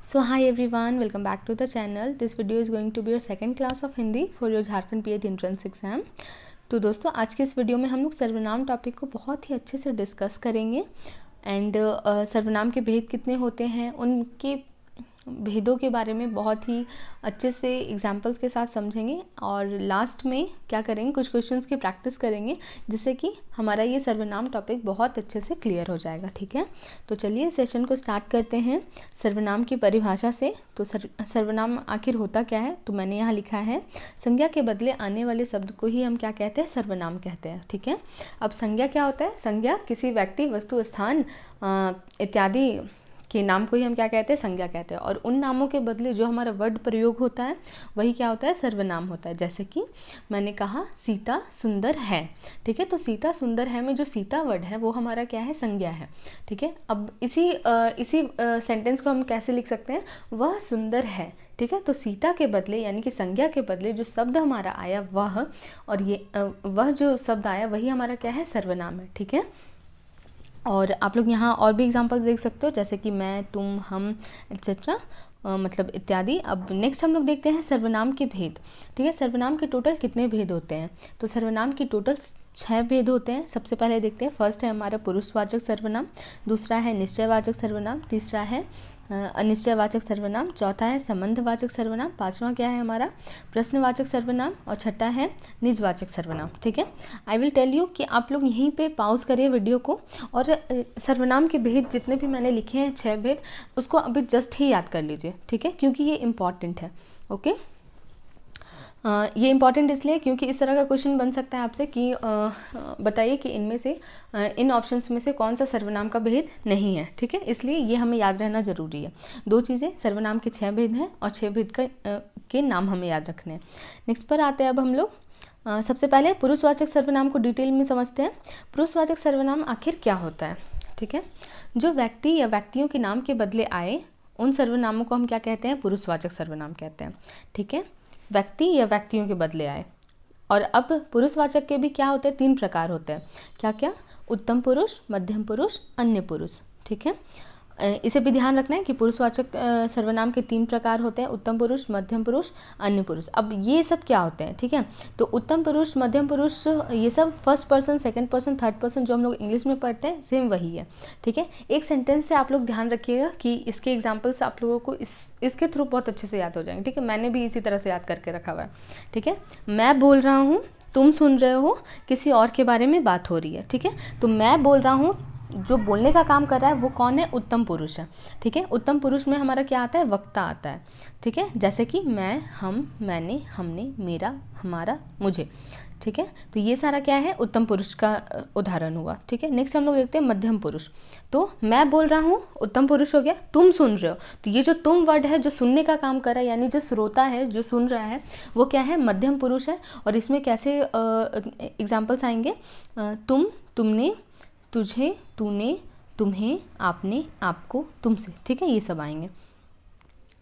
So hi everyone, welcome back to the channel. This video is going to be your second class of Hindi for your Jharkhand PH entrance exam. तो दोस्तों आज के इस video में हम लोग सर्वनाम टॉपिक को बहुत ही अच्छे से डिस्कस करेंगे एंड सर्वनाम के भेद कितने होते हैं, उनके भेदों के बारे में बहुत ही अच्छे से एग्जांपल्स के साथ समझेंगे और लास्ट में क्या करेंगे, कुछ क्वेश्चंस की प्रैक्टिस करेंगे जिससे कि हमारा ये सर्वनाम टॉपिक बहुत अच्छे से क्लियर हो जाएगा। ठीक है, तो चलिए सेशन को स्टार्ट करते हैं सर्वनाम की परिभाषा से। तो सर्वनाम आखिर होता क्या है, तो मैंने यहाँ लिखा है संज्ञा के बदले आने वाले शब्द को ही हम क्या कहते हैं, सर्वनाम कहते हैं। ठीक है, अब संज्ञा क्या होता है, संज्ञा किसी व्यक्ति, वस्तु, स्थान इत्यादि के नाम को ही हम क्या कहते हैं, संज्ञा कहते हैं। और उन नामों के बदले जो हमारा वर्ड प्रयोग होता है वही क्या होता है, सर्वनाम होता है। जैसे कि मैंने कहा सीता सुंदर है। ठीक है, तो सीता सुंदर है में जो सीता वर्ड है वो हमारा क्या है, संज्ञा है। ठीक है, अब इसी सेंटेंस को हम कैसे लिख सकते हैं, वह सुंदर है। ठीक है, तो सीता के बदले यानी कि संज्ञा के बदले जो शब्द हमारा आया वह, और ये वह जो शब्द आया वही हमारा क्या है, सर्वनाम है। ठीक है, और आप लोग यहाँ और भी एग्जांपल्स देख सकते हो जैसे कि मैं, तुम, हम एक्सेट्रा, मतलब इत्यादि। अब नेक्स्ट हम लोग देखते हैं सर्वनाम के भेद। ठीक है, सर्वनाम के टोटल कितने भेद होते हैं, तो सर्वनाम की टोटल 6 भेद होते हैं। सबसे पहले देखते हैं, फर्स्ट है हमारा पुरुषवाचक सर्वनाम, दूसरा है निश्चयवाचक सर्वनाम, तीसरा है अनिश्चयवाचक सर्वनाम, चौथा है संबंधवाचक सर्वनाम, पांचवा क्या है हमारा प्रश्नवाचक सर्वनाम, और छठा है निजवाचक सर्वनाम। ठीक है, आई विल टेल यू कि आप लोग यहीं पे पॉज करिए वीडियो को और सर्वनाम के भेद जितने भी मैंने लिखे हैं 6 भेद, उसको अभी जस्ट ही याद कर लीजिए। ठीक है, क्योंकि ये इम्पॉर्टेंट है। ओके, ये इम्पॉर्टेंट इसलिए क्योंकि इस तरह का क्वेश्चन बन सकता है आपसे कि बताइए कि इनमें से इन ऑप्शंस में से कौन सा सर्वनाम का भेद नहीं है। ठीक है, इसलिए ये हमें याद रहना ज़रूरी है। 2 चीज़ें, सर्वनाम के 6 भेद हैं और 6 भेद के नाम हमें याद रखने हैं। नेक्स्ट पर आते हैं अब हम लोग। सबसे पहले पुरुषवाचक सर्वनाम को डिटेल में समझते हैं। पुरुषवाचक सर्वनाम आखिर क्या होता है। ठीक है, जो व्यक्ति या व्यक्तियों के नाम के बदले आए उन सर्वनामों को हम क्या कहते हैं, पुरुषवाचक सर्वनाम कहते हैं। ठीक है, व्यक्ति या व्यक्तियों के बदले आए। और अब पुरुषवाचक के भी क्या होते हैं, 3 प्रकार होते हैं। क्या क्या, उत्तम पुरुष, मध्यम पुरुष, अन्य पुरुष। ठीक है, इसे भी ध्यान रखना है कि पुरुषवाचक सर्वनाम के 3 प्रकार होते हैं, उत्तम पुरुष, मध्यम पुरुष, अन्य पुरुष। अब ये सब क्या होते हैं, ठीक है, तो उत्तम पुरुष, मध्यम पुरुष, ये सब first person, second person, third person जो हम लोग इंग्लिश में पढ़ते हैं सेम वही है। ठीक है, एक सेंटेंस से आप लोग ध्यान रखिएगा कि इसके एग्जाम्पल्स आप लोगों को इसके थ्रू बहुत अच्छे से याद हो जाएंगे। ठीक है, मैंने भी इसी तरह से याद करके रखा हुआ है। ठीक है, मैं बोल रहा हूँ, तुम सुन रहे हो, किसी और के बारे में बात हो रही है। ठीक है, तो मैं बोल रहा हूँ, जो बोलने का काम कर रहा है वो कौन है, उत्तम पुरुष है। ठीक है, उत्तम पुरुष में हमारा क्या आता है, वक्ता आता है। ठीक है, जैसे कि मैं, हम, मैंने, हमने, मेरा, हमारा, मुझे। ठीक है, तो ये सारा क्या है, उत्तम पुरुष का उदाहरण हुआ। ठीक है, नेक्स्ट हम लोग देखते हैं मध्यम पुरुष। तो मैं बोल रहा हूँ, उत्तम पुरुष हो गया, तुम सुन रहे हो, तो ये जो तुम वर्ड है जो सुनने का काम कर रहा है, यानी जो श्रोता है जो सुन रहा है वो क्या है, मध्यम पुरुष है। और इसमें कैसे एग्जाम्पल्स आएंगे, तुम, तुमने, तुझे, तूने, तुम्हें, आपने, आपको, तुमसे। ठीक है, ये सब आएंगे।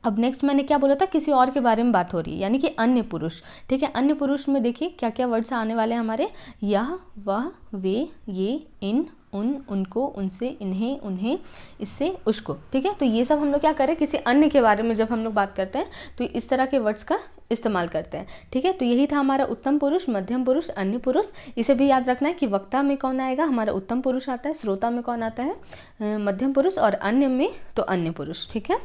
अब नेक्स्ट मैंने क्या बोला था, किसी और के बारे में बात हो रही है, यानी कि अन्य पुरुष। ठीक है, अन्य पुरुष में देखिए क्या क्या वर्ड्स आने वाले हैं हमारे, यह, वह, वे, ये, इन, उन, उनको, उनसे, इन्हें, उन्हें, इससे, उसको। ठीक है, तो ये सब हम लोग क्या करें, किसी अन्य के बारे में जब हम लोग बात करते हैं तो इस तरह के वर्ड्स का इस्तेमाल करते हैं। ठीक है, तो यही था हमारा उत्तम पुरुष, मध्यम पुरुष, अन्य पुरुष। इसे भी याद रखना है कि वक्ता में कौन आएगा, हमारा उत्तम पुरुष आता है, श्रोता में कौन आता है, मध्यम पुरुष, और अन्य में तो अन्य पुरुष। ठीक है,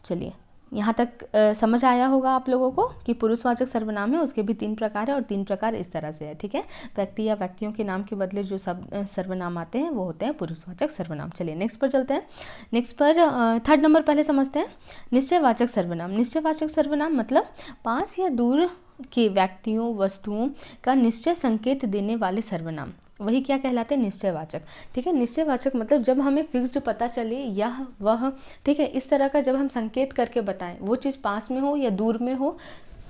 चलिए यहाँ तक समझ आया होगा आप लोगों को कि पुरुषवाचक सर्वनाम है, उसके भी 3 प्रकार है और 3 प्रकार इस तरह से है। ठीक है, व्यक्ति या व्यक्तियों के नाम के बदले जो सब सर्वनाम आते हैं वो होते हैं पुरुषवाचक सर्वनाम। चलिए नेक्स्ट पर चलते हैं। नेक्स्ट पर 3rd नंबर पहले समझते हैं, निश्चयवाचक सर्वनाम। निश्चयवाचक सर्वनाम मतलब पास या दूर के व्यक्तियों, वस्तुओं का निश्चय संकेत देने वाले सर्वनाम, वही क्या कहलाते हैं, निश्चयवाचक। ठीक है, निश्चयवाचक मतलब जब हमें फिक्स्ड पता चले, यह, वह, ठीक है, इस तरह का जब हम संकेत करके बताएं, वो चीज़ पास में हो या दूर में हो,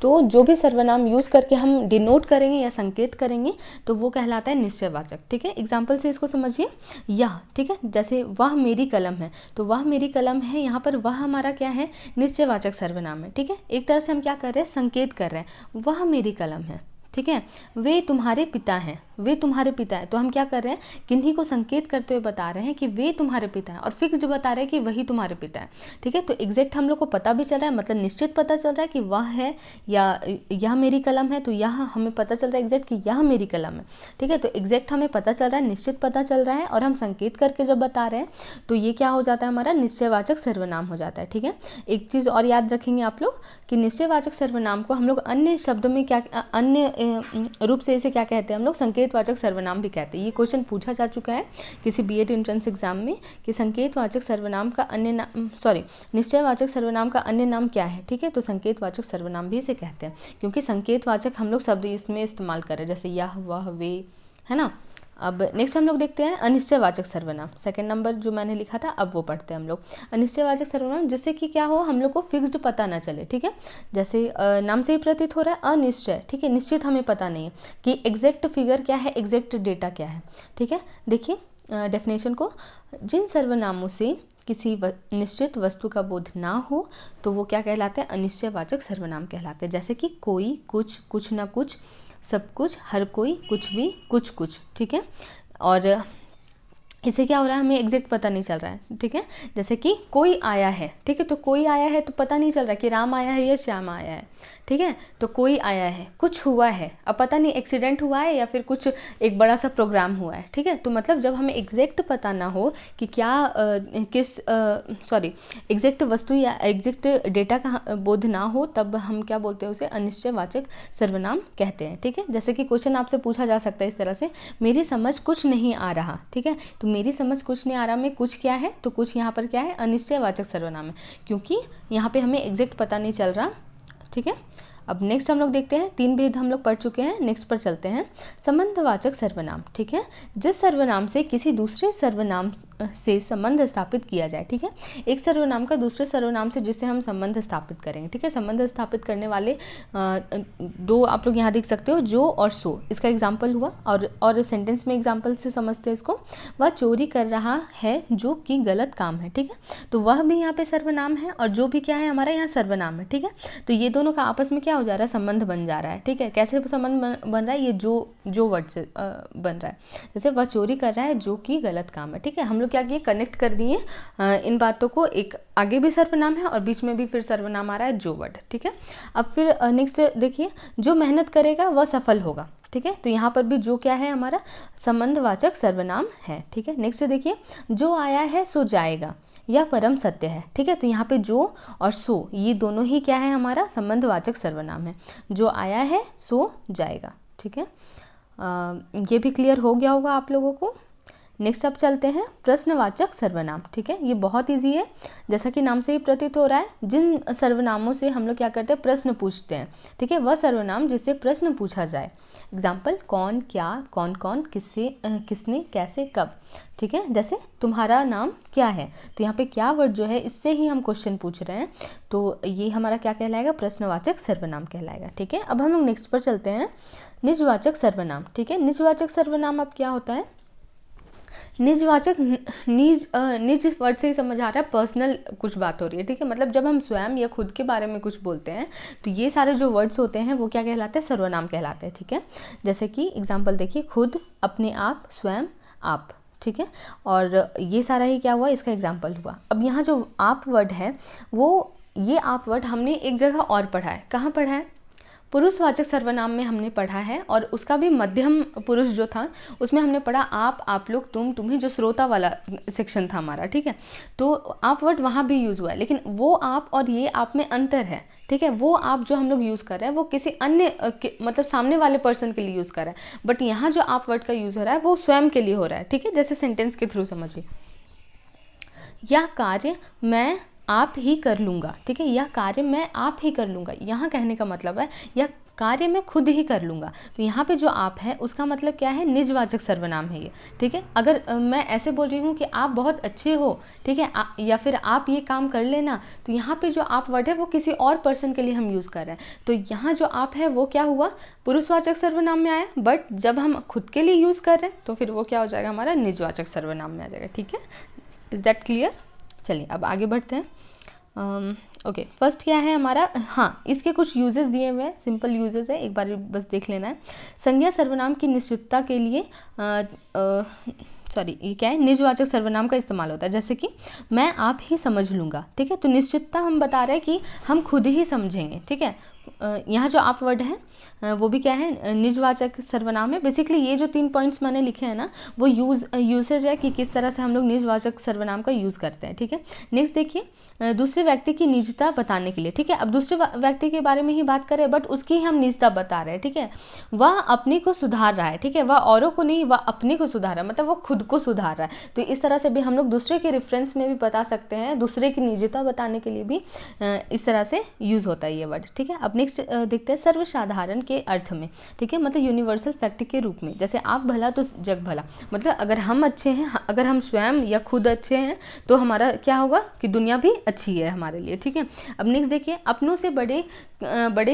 तो जो भी सर्वनाम यूज़ करके हम डिनोट करेंगे या संकेत करेंगे तो वो कहलाता है निश्चयवाचक। ठीक है, एग्जाम्पल से इसको समझिए, यह, ठीक है, जैसे वह मेरी कलम है, तो वह मेरी कलम है, यहाँ पर वह हमारा क्या है, निश्चयवाचक सर्वनाम है। ठीक है, एक तरह से हम क्या कर रहे हैं, संकेत कर रहे हैं, वह मेरी कलम है। ठीक है, वे तुम्हारे पिता हैं, वे तुम्हारे पिता हैं, तो हम क्या कर रहे हैं, किन्हीं को संकेत करते हुए बता रहे हैं कि वे तुम्हारे पिता हैं, और फिक्स्ड बता रहे हैं कि वही तुम्हारे पिता हैं। ठीक है, तो एग्जैक्ट हम लोग को पता भी चल रहा है, मतलब निश्चित पता चल रहा है कि वह है या यह मेरी कलम है, तो यह हमें पता चल रहा है एग्जैक्ट कि यह मेरी कलम है। ठीक है, तो एग्जैक्ट हमें पता चल रहा है, निश्चित पता चल रहा है, और हम संकेत करके जब बता रहे हैं तो ये क्या हो जाता है, हमारा निश्चयवाचक सर्वनाम हो जाता है। ठीक है, एक चीज़ और याद रखेंगे आप लोग कि निश्चयवाचक सर्वनाम को हम लोग अन्य शब्दों में क्या, अन्य रूप से इसे क्या कहते हैं, हम लोग संकेतवाचक सर्वनाम भी कहते हैं। ये क्वेश्चन पूछा जा चुका है किसी बीएड एंट्रेंस एग्जाम में कि संकेतवाचक सर्वनाम का अन्य नाम, निश्चयवाचक सर्वनाम का अन्य नाम क्या है। ठीक है, तो संकेतवाचक सर्वनाम भी इसे कहते हैं, क्योंकि संकेतवाचक हम लोग शब्द इसमें इस्तेमाल कर रहे हैं, जैसे यह, वह, वे, है ना। अब नेक्स्ट हम लोग देखते हैं अनिश्चयवाचक सर्वनाम, सेकंड नंबर जो मैंने लिखा था, अब वो पढ़ते हैं हम लोग। अनिश्चयवाचक सर्वनाम जिससे कि क्या हो, हम लोग को फिक्स्ड पता ना चले। ठीक है, जैसे नाम से ही प्रतीत हो रहा है अनिश्चय। ठीक है, निश्चित हमें पता नहीं है कि एग्जैक्ट फिगर क्या है, एग्जैक्ट डेटा क्या है। ठीक है, देखिए डेफिनेशन को, जिन सर्वनामों से किसी निश्चित वस्तु का बोध ना हो तो वो क्या कहलाते हैं, अनिश्चयवाचक सर्वनाम कहलाते हैं। जैसे कि कोई, कुछ, कुछ ना कुछ, सब कुछ, हर कोई, कुछ भी, कुछ कुछ। ठीक है, और इससे क्या हो रहा है, हमें एग्जैक्ट पता नहीं चल रहा है। ठीक है, जैसे कि कोई आया है। ठीक है, तो कोई आया है तो पता नहीं चल रहा कि राम आया है या श्याम आया है। ठीक है, तो कोई आया है, कुछ हुआ है, अब पता नहीं एक्सीडेंट हुआ है या फिर कुछ एक बड़ा सा प्रोग्राम हुआ है। ठीक है, तो मतलब जब हमें एग्जैक्ट पता ना हो कि क्या एग्जैक्ट वस्तु या एग्जैक्ट डेटा का बोध ना हो, तब हम क्या बोलते हैं, उसे अनिश्चयवाचक सर्वनाम कहते हैं। ठीक है, जैसे कि क्वेश्चन आपसे पूछा जा सकता है इस तरह से, मेरी समझ कुछ नहीं आ रहा। ठीक है, तो मेरी समझ कुछ नहीं आ रहा में कुछ क्या है, तो कुछ यहाँ पर क्या है, अनिश्चयवाचक सर्वनाम है, क्योंकि यहाँ पे हमें एग्जैक्ट पता नहीं चल रहा। ठीक है, अब नेक्स्ट हम लोग देखते हैं, 3 भेद हम लोग पढ़ चुके हैं, नेक्स्ट पर चलते हैं, संबंधवाचक सर्वनाम। ठीक है, जिस सर्वनाम से किसी दूसरे सर्वनाम से संबंध स्थापित किया जाए। ठीक है, एक सर्वनाम का दूसरे सर्वनाम से जिससे हम संबंध स्थापित करेंगे। ठीक है, संबंध स्थापित करने वाले 2 आप लोग यहाँ देख सकते हो, जो और सो, इसका एग्जाम्पल हुआ, और सेंटेंस में एग्जाम्पल से समझते हैं इसको, वह चोरी कर रहा है जो कि गलत काम है। ठीक है, तो वह भी यहाँ पे सर्वनाम है और जो भी क्या है, हमारा यहाँ सर्वनाम है। ठीक है, तो ये दोनों का आपस में क्या हो जा रहा है, संबंध बन जा रहा है। ठीक है, कैसे संबंध बन रहा है, ये जो वर्ड से बन रहा है, जैसे वह चोरी कर रहा है जो कि गलत काम है। ठीक है, हम लोग क्या किए, कनेक्ट कर दिए इन बातों को, एक आगे भी सर्वनाम है और बीच में भी फिर सर्वनाम आ रहा है, जो वर्ड। ठीक है, अब फिर नेक्स्ट देखिए, जो मेहनत करेगा वह सफल होगा। ठीक है, तो यहाँ पर भी जो क्या है, हमारा संबंधवाचक सर्वनाम है। ठीक है, नेक्स्ट देखिए, जो आया है सो जाएगा, यह परम सत्य है। ठीक है, तो यहाँ पे जो और सो, ये दोनों ही क्या है, हमारा संबंधवाचक सर्वनाम है, जो आया है सो जाएगा। ठीक है, ये भी क्लियर हो गया होगा आप लोगों को। नेक्स्ट अब चलते हैं प्रश्नवाचक सर्वनाम। ठीक है, ये बहुत इजी है, जैसा कि नाम से ही प्रतीत हो रहा है, जिन सर्वनामों से हम लोग क्या करते हैं, प्रश्न पूछते हैं। ठीक है, वह सर्वनाम जिससे प्रश्न पूछा जाए। एग्जाम्पल, कौन, क्या, कौन कौन, किससे, किसने, कैसे, कब। ठीक है, जैसे तुम्हारा नाम क्या है, तो यहाँ पे क्या वर्ड जो है, इससे ही हम क्वेश्चन पूछ रहे हैं, तो ये हमारा क्या कहलाएगा, प्रश्नवाचक सर्वनाम कहलाएगा। ठीक है, अब हम लोग नेक्स्ट पर चलते हैं, निजवाचक सर्वनाम। ठीक है, निजवाचक सर्वनाम अब क्या होता है, निजवाचक, निज वर्ड से ही समझ आ रहा है, पर्सनल कुछ बात हो रही है। ठीक है, मतलब जब हम स्वयं या खुद के बारे में कुछ बोलते हैं तो ये सारे जो वर्ड्स होते हैं वो क्या कहलाते हैं, सर्वनाम कहलाते हैं। ठीक है, जैसे कि एग्जांपल देखिए, खुद, अपने आप, स्वयं, आप। ठीक है, और ये सारा ही क्या हुआ, इसका एग्जाम्पल हुआ। अब यहाँ जो आप वर्ड है, वो ये आप वर्ड हमने एक जगह और पढ़ा है, कहाँ पढ़ा है, पुरुषवाचक सर्वनाम में हमने पढ़ा है, और उसका भी मध्यम पुरुष जो था उसमें हमने पढ़ा आप लोग, तुम, तुम्हें, जो श्रोता वाला सेक्शन था हमारा। ठीक है, तो आप वर्ड वहाँ भी यूज़ हुआ है, लेकिन वो आप और ये आप में अंतर है। ठीक है, वो आप जो हम लोग यूज़ कर रहे हैं वो किसी अन्य मतलब सामने वाले पर्सन के लिए यूज़ कर रहे हैं, बट यहाँ जो आप वर्ड का यूज़ हो रहा है वो स्वयं के लिए हो रहा है। ठीक है, जैसे सेंटेंस के थ्रू समझिए, यह कार्य मैं आप ही कर लूँगा। ठीक है, यह कार्य मैं आप ही कर लूँगा, यहाँ कहने का मतलब है यह कार्य मैं खुद ही कर लूँगा। तो यहाँ पे जो आप है उसका मतलब क्या है, निजवाचक सर्वनाम है ये। ठीक है, अगर मैं ऐसे बोल रही हूँ कि आप बहुत अच्छे हो, ठीक है, या फिर आप ये काम कर लेना, तो यहाँ पे जो आप वर्ड है वो किसी और पर्सन के लिए हम यूज़ कर रहे हैं, तो यहाँ जो आप है वो क्या हुआ, पुरुषवाचक सर्वनाम में आया, बट जब हम खुद के लिए यूज़ कर रहे हैं तो फिर वो क्या हो जाएगा, हमारा निजवाचक सर्वनाम में आ जाएगा। ठीक है, इज़ दैट क्लियर। चलिए अब आगे बढ़ते हैं। ओके, फर्स्ट क्या है हमारा, हाँ इसके कुछ यूजेस दिए हुए हैं, सिंपल यूजेस है, एक बार बस देख लेना है। संज्ञा सर्वनाम की निश्चितता के लिए सॉरी ये क्या है, निजवाचक सर्वनाम का इस्तेमाल होता है, जैसे कि मैं आप ही समझ लूँगा, ठीक है। तो निश्चितता हम बता रहे हैं कि हम खुद ही समझेंगे, ठीक है। यहाँ जो आप वर्ड है वो भी क्या है, निजवाचक सर्वनाम है। बेसिकली ये जो 3 पॉइंट्स मैंने लिखे हैं ना, वो यूसेज है कि किस तरह से हम लोग निजवाचक सर्वनाम का यूज़ करते हैं, ठीक है। नेक्स्ट देखिए, दूसरे व्यक्ति की निजता बताने के लिए, ठीक है। अब दूसरे व्यक्ति के बारे में ही बात करें, बट उसकी हम निजता बता रहे हैं, ठीक है। वह अपने को सुधार रहा है, ठीक है, वह औरों को नहीं, वह अपने को सुधार रहा है, मतलब वो खुद को सुधार रहा है। तो इस तरह से भी हम लोग दूसरे के रेफरेंस में भी बता सकते हैं, दूसरे की निजता बताने के लिए भी इस तरह से यूज़ होता है ये वर्ड, ठीक है। अब नेक्स्ट देखते हैं सर्वसाधारण के अर्थ में, ठीक है, मतलब यूनिवर्सल फैक्ट के रूप में। जैसे आप भला तो जग भला, मतलब अगर हम अच्छे हैं, अगर हम स्वयं या खुद अच्छे हैं तो हमारा क्या होगा कि दुनिया भी अच्छी है हमारे लिए, ठीक है। अब नेक्स्ट देखिए, अपनों से बड़े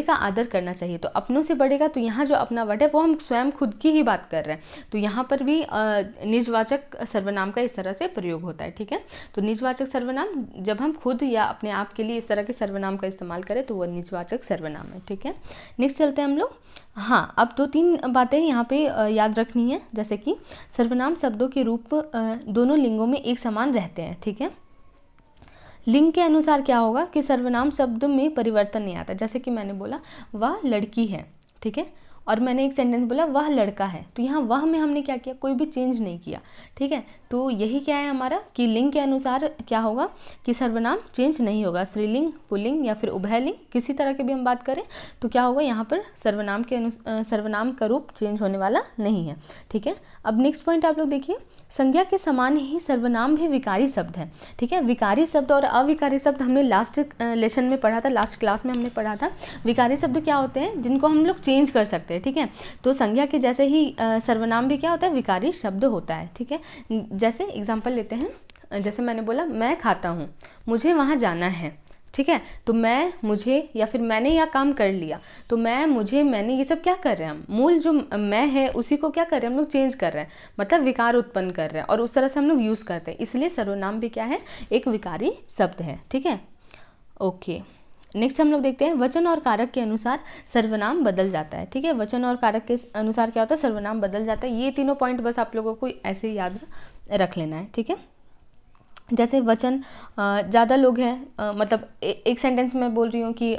का आदर करना चाहिए। तो अपनों से बड़े का, तो यहाँ जो अपना वर्ड है वो हम स्वयं खुद की ही बात कर रहे हैं, तो यहाँ पर भी निजवाचक सर्वनाम का इस तरह से प्रयोग होता है, ठीक है। तो निजवाचक सर्वनाम जब हम खुद या अपने आप के लिए इस तरह के सर्वनाम का इस्तेमाल करें तो वह निजवाचक सर्वनाम है, ठीक है। नेक्स्ट चलते हैं हम लोग। हाँ, अब 2-3 बातें यहाँ पे याद रखनी है, जैसे कि सर्वनाम शब्दों के रूप दोनों लिंगों में एक समान रहते हैं, ठीक है। लिंग के अनुसार क्या होगा कि सर्वनाम शब्द में परिवर्तन नहीं आता। जैसे कि मैंने बोला वह लड़की है, ठीक है, और मैंने एक सेंटेंस बोला वह लड़का है, तो यहाँ वह में हमने क्या किया, कोई भी चेंज नहीं किया, ठीक है। तो यही क्या है हमारा कि लिंग के अनुसार क्या होगा कि सर्वनाम चेंज नहीं होगा। स्त्रीलिंग, पुल्लिंग या फिर उभयलिंग, किसी तरह की भी हम बात करें तो क्या होगा, यहाँ पर सर्वनाम का रूप चेंज होने वाला नहीं है, ठीक है। अब नेक्स्ट पॉइंट आप लोग देखिए, संज्ञा के समान ही सर्वनाम भी विकारी शब्द है, ठीक है। विकारी शब्द और अविकारी शब्द हमने लास्ट लेसन में पढ़ा था, लास्ट क्लास में हमने पढ़ा था। विकारी शब्द क्या होते हैं, जिनको हम लोग चेंज कर सकते हैं, ठीक है। तो संज्ञा के जैसे ही सर्वनाम भी क्या होता है, विकारी शब्द होता है, ठीक है। जैसे एग्जाम्पल लेते हैं, जैसे मैंने बोला मैं खाता हूँ, मुझे वहाँ जाना है, ठीक है। तो मैं, मुझे या फिर मैंने यह काम कर लिया, तो मैं, मुझे, मैंने, ये सब क्या कर रहे हैं हम, मूल जो मैं है उसी को क्या कर रहे हैं हम लोग, चेंज कर रहे हैं, मतलब विकार उत्पन्न कर रहे हैं, और उस तरह से हम लोग यूज़ करते हैं। इसलिए सर्वनाम भी क्या है, एक विकारी शब्द है, ठीक है। ओके, नेक्स्ट हम लोग देखते हैं, वचन और कारक के अनुसार सर्वनाम बदल जाता है, ठीक है। वचन और कारक के अनुसार क्या होता है, सर्वनाम बदल जाता है। ये तीनों पॉइंट बस आप लोगों को ऐसे याद रख लेना है, ठीक है। जैसे वचन, ज़्यादा लोग हैं, मतलब एक सेंटेंस में बोल रही हूँ कि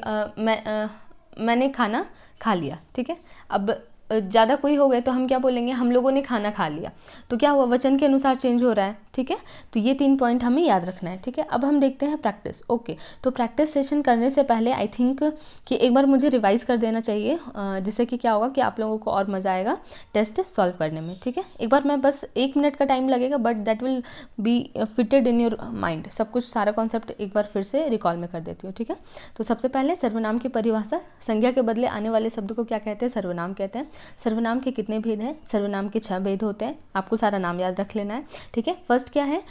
मैंने खाना खा लिया, ठीक है। अब ज़्यादा कोई हो गए तो हम क्या बोलेंगे, हम लोगों ने खाना खा लिया, तो क्या हुआ, वचन के अनुसार चेंज हो रहा है, ठीक है। तो ये 3 पॉइंट हमें याद रखना है, ठीक है। अब हम देखते हैं प्रैक्टिस। ओके, तो प्रैक्टिस सेशन करने से पहले आई थिंक कि एक बार मुझे रिवाइज़ कर देना चाहिए, जिससे कि क्या होगा कि आप लोगों को और मज़ा आएगा टेस्ट सॉल्व करने में, ठीक है। एक बार मैं बस 1 मिनट का टाइम लगेगा, but that will be fitted in your mind. सब कुछ, सारा कॉन्सेप्ट एक बार फिर से रिकॉल में कर देती हूँ, ठीक है। तो सबसे पहले सर्वनाम की परिभाषा, संज्ञा के बदले आने वाले शब्द को क्या कहते हैं, सर्वनाम कहते हैं। सर्वनाम के कितने भेद हैं, सर्वनाम के 6 भेद होते हैं, आपको सारा नाम याद रख लेना है, ठीक है। फर्स्ट क्या है,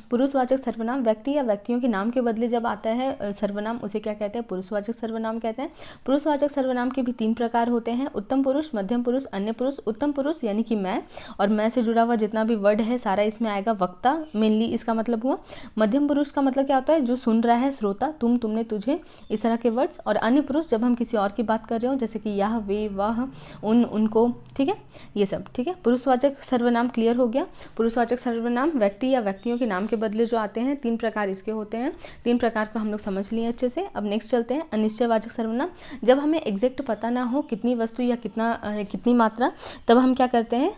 पुरुषवाचक सर्वनाम, व्यक्ति या व्यक्तियों के नाम के बदले जब आता है सर्वनाम, उसे क्या कहते हैं, पुरुषवाचक सर्वनाम कहते हैं। पुरुषवाचक सर्वनाम के भी 3 प्रकार होते हैं, उत्तम पुरुष, मध्यम पुरुष, अन्य पुरुष। उत्तम पुरुष यानी कि मैं, और मैं से जुड़ा हुआ जितना भी वर्ड है सारा इसमें आएगा, वक्ता मेनली इसका मतलब हुआ। मध्यम पुरुष का मतलब क्या होता है, जो सुन रहा है, श्रोता, तुम, तुमने, तुझे, इस तरह के वर्ड्स। और अन्य पुरुष जब हम किसी और की बात कर रहे हो, जैसे कि यह, वे, वह, उन, उनको, ठीक है, ये सब, ठीक है। पुरुषवाचक सर्वनाम क्लियर हो गया। पुरुषवाचक सर्वनाम व्यक्ति या व्यक्तियों के नाम के बदले जो आते हैं, 3 प्रकार इसके होते हैं। 3 प्रकार को हम लोग समझ लिए अच्छे से। अब नेक्स्ट चलते हैं अनिश्चयवाचक सर्वनाम। जब हमें एग्जैक्ट पता ना हो कितनी वस्तु या कितनी मात्रा, तब हम क्या करते हैं,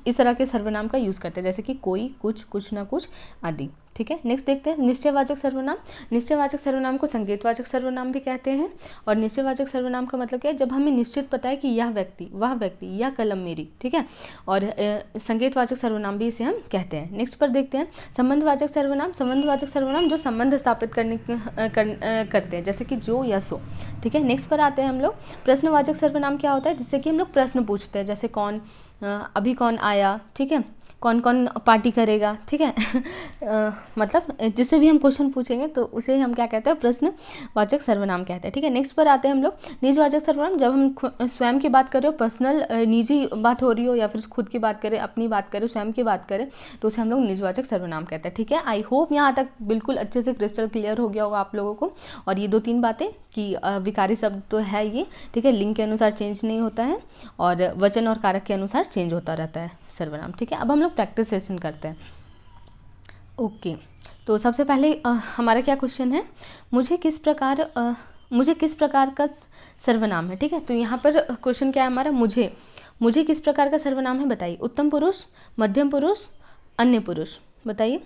इस तरह के सर्वनाम का यूज़ करते हैं, जैसे कि कोई, कुछ, कुछ ना कुछ आदि, ठीक है। नेक्स्ट देखते हैं निश्चयवाचक सर्वनाम। निश्चयवाचक सर्वनाम को संकेतवाचक सर्वनाम भी कहते हैं। और निश्चयवाचक सर्वनाम का मतलब क्या है, जब हमें निश्चित पता है कि यह व्यक्ति, वह व्यक्ति, यह कलम मेरी, ठीक है। और संकेतवाचक सर्वनाम भी इसे हम कहते हैं। नेक्स्ट पर देखते हैं संबंधवाचक सर्वनाम। संबंधवाचक सर्वनाम जो संबंध स्थापित करते हैं, जैसे कि जो या सो, ठीक है। नेक्स्ट पर आते हैं हम लोग प्रश्नवाचक सर्वनाम। क्या होता है, जिससे कि हम लोग प्रश्न पूछते हैं, जैसे कौन, अभी कौन आया, ठीक है, कौन कौन पार्टी करेगा, ठीक है। मतलब जिससे भी हम क्वेश्चन पूछेंगे तो उसे हम क्या कहते हैं, प्रश्नवाचक सर्वनाम कहते हैं, ठीक है। नेक्स्ट पर आते हैं हम लोग निजवाचक सर्वनाम। जब हम स्वयं की बात करें, पर्सनल निजी बात हो रही हो, या फिर खुद की बात करें, अपनी बात करें, स्वयं की बात करें, तो उसे हम लोग निजवाचक सर्वनाम कहते हैं, ठीक है। आई होप यहाँ तक बिल्कुल अच्छे से क्रिस्टल क्लियर हो गया होगा आप लोगों को। और ये 2-3 बातें कि विकारी शब्द तो है ये, ठीक है, लिंग के अनुसार चेंज नहीं होता है और वचन और कारक के अनुसार चेंज होता रहता है सर्वनाम, ठीक है। अब हम लोग प्रैक्टिस सेशन करते हैं। ओके, तो सबसे पहले हमारा क्या क्वेश्चन है, मुझे किस प्रकार का सर्वनाम है, ठीक है। तो यहाँ पर क्वेश्चन क्या है हमारा, मुझे किस प्रकार का सर्वनाम है बताइए। उत्तम पुरुष, मध्यम पुरुष, अन्य पुरुष, बताइए।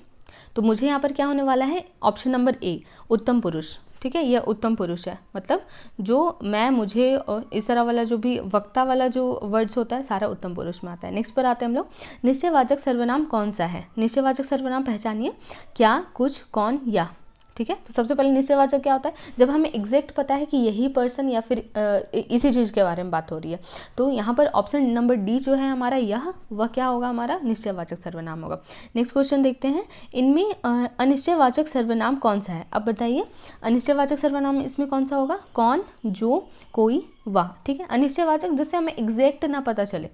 तो मुझे यहाँ पर क्या होने वाला है, ऑप्शन नंबर ए, उत्तम पुरुष, ठीक है। यह उत्तम पुरुष है, मतलब जो मैं, मुझे, इस तरह वाला जो भी वक्ता वाला जो वर्ड्स होता है सारा उत्तम पुरुष में आता है। नेक्स्ट पर आते हैं हम लोग, निश्चयवाचक सर्वनाम कौन सा है। निश्चयवाचक सर्वनाम पहचानिए, क्या, कुछ, कौन, या, ठीक है। तो सबसे पहले निश्चयवाचक क्या होता है, जब हमें एग्जैक्ट पता है कि यही पर्सन या फिर इसी चीज़ के बारे में बात हो रही है। तो यहाँ पर ऑप्शन नंबर डी जो है हमारा, यह वह क्या होगा, हमारा निश्चयवाचक सर्वनाम होगा। नेक्स्ट क्वेश्चन देखते हैं, इनमें अनिश्चयवाचक सर्वनाम कौन सा है। अब बताइए अनिश्चयवाचक सर्वनाम इसमें कौन सा होगा, कौन, जो, कोई, वह, ठीक है। अनिश्चयवाचक जिससे हमें एग्जैक्ट ना पता चले,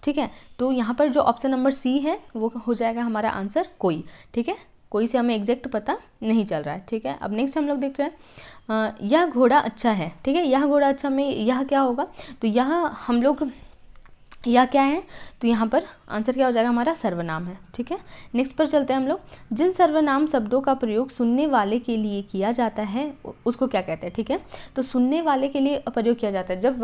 ठीक है। तो यहाँ पर जो ऑप्शन नंबर सी है वो हो जाएगा हमारा आंसर, कोई, ठीक है। कोई से हमें एग्जैक्ट पता नहीं चल रहा है, ठीक है। अब नेक्स्ट हम लोग देख रहे हैं, यह घोड़ा अच्छा है, ठीक है। यह घोड़ा अच्छा में यह क्या होगा, तो यह हम लोग, यह क्या है, तो यहाँ पर आंसर क्या हो जाएगा हमारा, सर्वनाम है, ठीक है। नेक्स्ट पर चलते हैं हम लोग, जिन सर्वनाम शब्दों का प्रयोग सुनने वाले के लिए किया जाता है उसको क्या कहते हैं, ठीक है। तो सुनने वाले के लिए प्रयोग किया जाता है, जब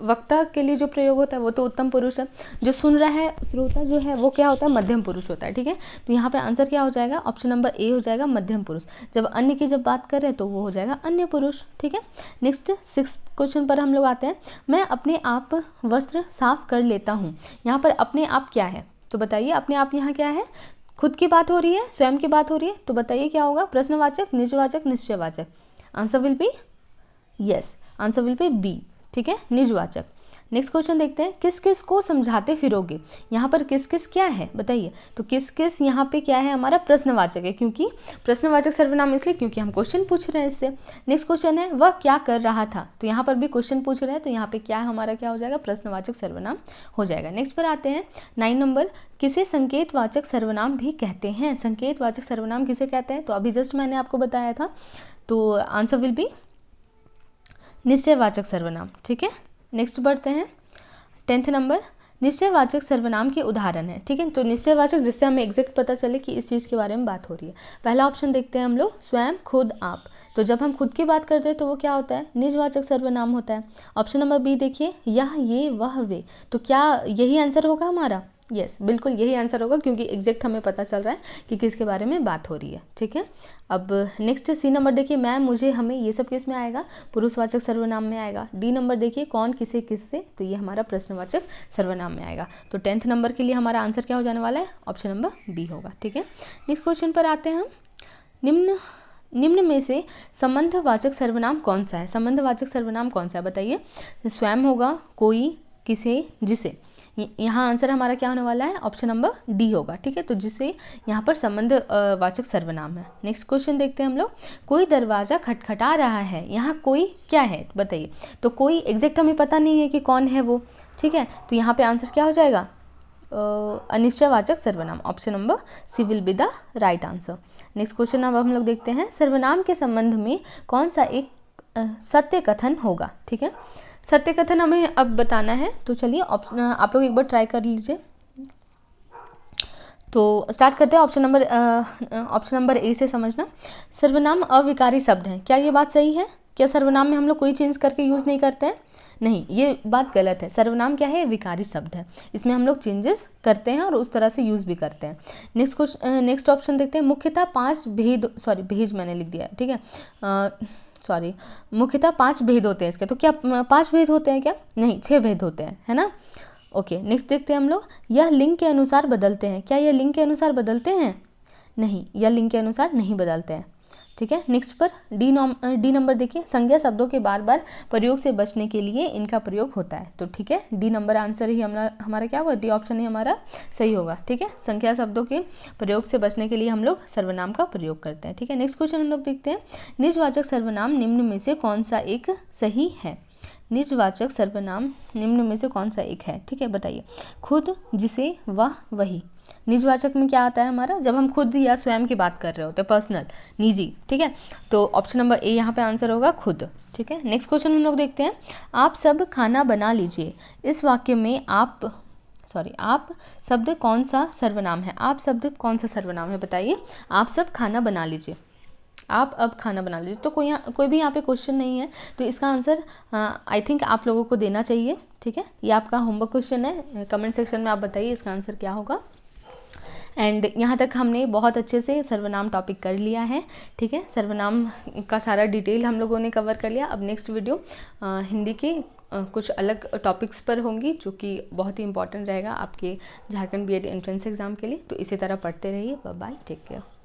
वक्ता के लिए जो प्रयोग होता है वो तो उत्तम पुरुष है, जो सुन रहा है श्रोता जो है वो क्या होता है, मध्यम पुरुष होता है, ठीक है। तो यहाँ पर आंसर क्या हो जाएगा, ऑप्शन नंबर ए हो जाएगा, मध्यम पुरुष। जब अन्य की जब बात करें तो वो हो जाएगा अन्य पुरुष, ठीक है। नेक्स्ट 6th क्वेश्चन पर हम लोग आते हैं, मैं अपने आप वस्त्र साफ कर लेता हूँ। यहाँ पर अपने आप क्या है, तो बताइए अपने आप यहाँ क्या है, खुद की बात हो रही है, स्वयं की बात हो रही है, तो बताइए क्या होगा, प्रश्नवाचक, निजवाचक, निश्चयवाचक। Answer will be yes, answer will be B, ठीक है, निजवाचक। नेक्स्ट क्वेश्चन देखते हैं, किस किस को समझाते फिरोगे। यहाँ पर किस किस क्या है बताइए, तो किस किस यहाँ पे क्या है हमारा, प्रश्नवाचक है, क्योंकि प्रश्नवाचक सर्वनाम इसलिए क्योंकि हम क्वेश्चन पूछ रहे हैं इससे। नेक्स्ट क्वेश्चन है, वह क्या कर रहा था, तो यहाँ पर भी क्वेश्चन पूछ रहे हैं, तो यहाँ पे क्या हमारा क्या हो जाएगा, प्रश्नवाचक सर्वनाम हो जाएगा। नेक्स्ट पर आते हैं 9 नंबर, किसे संकेतवाचक सर्वनाम भी कहते हैं। संकेतवाचक सर्वनाम किसे कहते हैं, तो अभी जस्ट मैंने आपको बताया था, तो आंसर विल बी निश्चयवाचक सर्वनाम, ठीक है। नेक्स्ट बढ़ते हैं 10th नंबर, निश्चयवाचक सर्वनाम के उदाहरण है, ठीक है। तो निश्चयवाचक जिससे हमें एग्जैक्ट पता चले कि इस चीज़ के बारे में बात हो रही है। पहला ऑप्शन देखते हैं हम लोग, स्वयं, खुद, आप। तो जब हम खुद की बात करते हैं तो वो क्या होता है, निजवाचक सर्वनाम होता है। ऑप्शन नंबर बी देखिए, यह, ये, वह, वे। तो क्या यही आंसर होगा हमारा, यस बिल्कुल यही आंसर होगा, क्योंकि एग्जैक्ट हमें पता चल रहा है कि किसके बारे में बात हो रही है, ठीक है। अब नेक्स्ट सी नंबर देखिए, मैं, मुझे, हमें, ये सब किस में आएगा, पुरुषवाचक सर्वनाम में आएगा। डी नंबर देखिए, कौन, किसे, किससे, तो ये हमारा प्रश्नवाचक सर्वनाम में आएगा। तो 10th नंबर के लिए हमारा आंसर क्या हो जाने वाला है, ऑप्शन नंबर बी होगा, ठीक है। नेक्स्ट क्वेश्चन पर आते हैं हम, निम्न में से संबंधवाचक सर्वनाम कौन सा है। संबंधवाचक सर्वनाम कौन सा है बताइए, स्वयं होगा, कोई, किसे, जिसे। यहाँ आंसर हमारा क्या होने वाला है, ऑप्शन नंबर डी होगा, ठीक है। तो जिसे यहाँ पर संबंध वाचक सर्वनाम है। नेक्स्ट क्वेश्चन देखते हैं हम लोग, कोई दरवाज़ा खटखटा रहा है। यहाँ कोई क्या है बताइए, तो कोई एग्जैक्ट हमें पता नहीं है कि कौन है वो, ठीक है। तो यहाँ पे आंसर क्या हो जाएगा, अनिश्चयवाचक सर्वनाम, option number C will be the right answer. Next question अब हम लोग देखते हैं, सर्वनाम के संबंध में कौन सा एक सत्य कथन होगा, ठीक है। सत्य कथन हमें अब बताना है, तो चलिए ऑप्शन आप लोग एक बार ट्राई कर लीजिए। तो स्टार्ट करते हैं ऑप्शन नंबर ए से समझना। सर्वनाम अविकारी शब्द हैं, क्या ये बात सही है, क्या सर्वनाम में हम लोग कोई चेंज करके यूज़ नहीं करते हैं, नहीं, ये बात गलत है। सर्वनाम क्या है, विकारी शब्द है, इसमें हम लोग चेंजेस करते हैं और उस तरह से यूज़ भी करते हैं। नेक्स्ट ऑप्शन देखते हैं, मुख्यतः 5 भेद, भेज मैंने लिख दिया, ठीक है, मुख्यतः 5 भेद होते हैं इसके, तो क्या 5 भेद होते हैं क्या, नहीं 6 भेद होते हैं, है ना। ओके, नेक्स्ट देखते हैं हम लोग, यह लिंग के अनुसार बदलते हैं। क्या यह लिंग के अनुसार बदलते हैं, नहीं, यह लिंग के अनुसार नहीं बदलते हैं। ठीक है। नेक्स्ट पर डी नंबर देखिए, संज्ञा शब्दों के बार बार प्रयोग से बचने के लिए इनका प्रयोग होता है। तो ठीक है, डी नंबर आंसर ही हमारा क्या होगा, डी ऑप्शन ही हमारा सही होगा। ठीक है, संख्या शब्दों के प्रयोग से बचने के लिए हम लोग सर्वनाम का प्रयोग करते हैं। ठीक है, नेक्स्ट क्वेश्चन हम लोग देखते हैं, निजवाचक सर्वनाम निम्न में से कौन सा एक सही है। निजवाचक सर्वनाम निम्न में से कौन सा एक है। ठीक है, बताइए। खुद, जिसे, वह, वही। निजवाचक में क्या आता है हमारा, जब हम खुद या स्वयं की बात कर रहे होते हैं, पर्सनल, निजी। ठीक है, तो ऑप्शन नंबर ए यहाँ पे आंसर होगा खुद। ठीक है, नेक्स्ट क्वेश्चन हम लोग देखते हैं, आप सब खाना बना लीजिए। इस वाक्य में आप शब्द कौन सा सर्वनाम है। आप शब्द कौन सा सर्वनाम है, बताइए। आप सब खाना बना लीजिए, आप अब खाना बना लीजिए। तो कोई भी यहाँ पे क्वेश्चन नहीं है, तो इसका आंसर आई थिंक आप लोगों को देना चाहिए। ठीक है, ये आपका होमवर्क क्वेश्चन है, कमेंट सेक्शन में आप बताइए इसका आंसर क्या होगा। एंड यहाँ तक हमने बहुत अच्छे से सर्वनाम टॉपिक कर लिया है। ठीक है, सर्वनाम का सारा डिटेल हम लोगों ने कवर कर लिया। अब नेक्स्ट वीडियो हिंदी के कुछ अलग टॉपिक्स पर होंगी, जो कि बहुत ही इंपॉर्टेंट रहेगा आपके झारखंड बीएड एंट्रेंस एग्ज़ाम के लिए। तो इसी तरह पढ़ते रहिए। Bye bye, take care.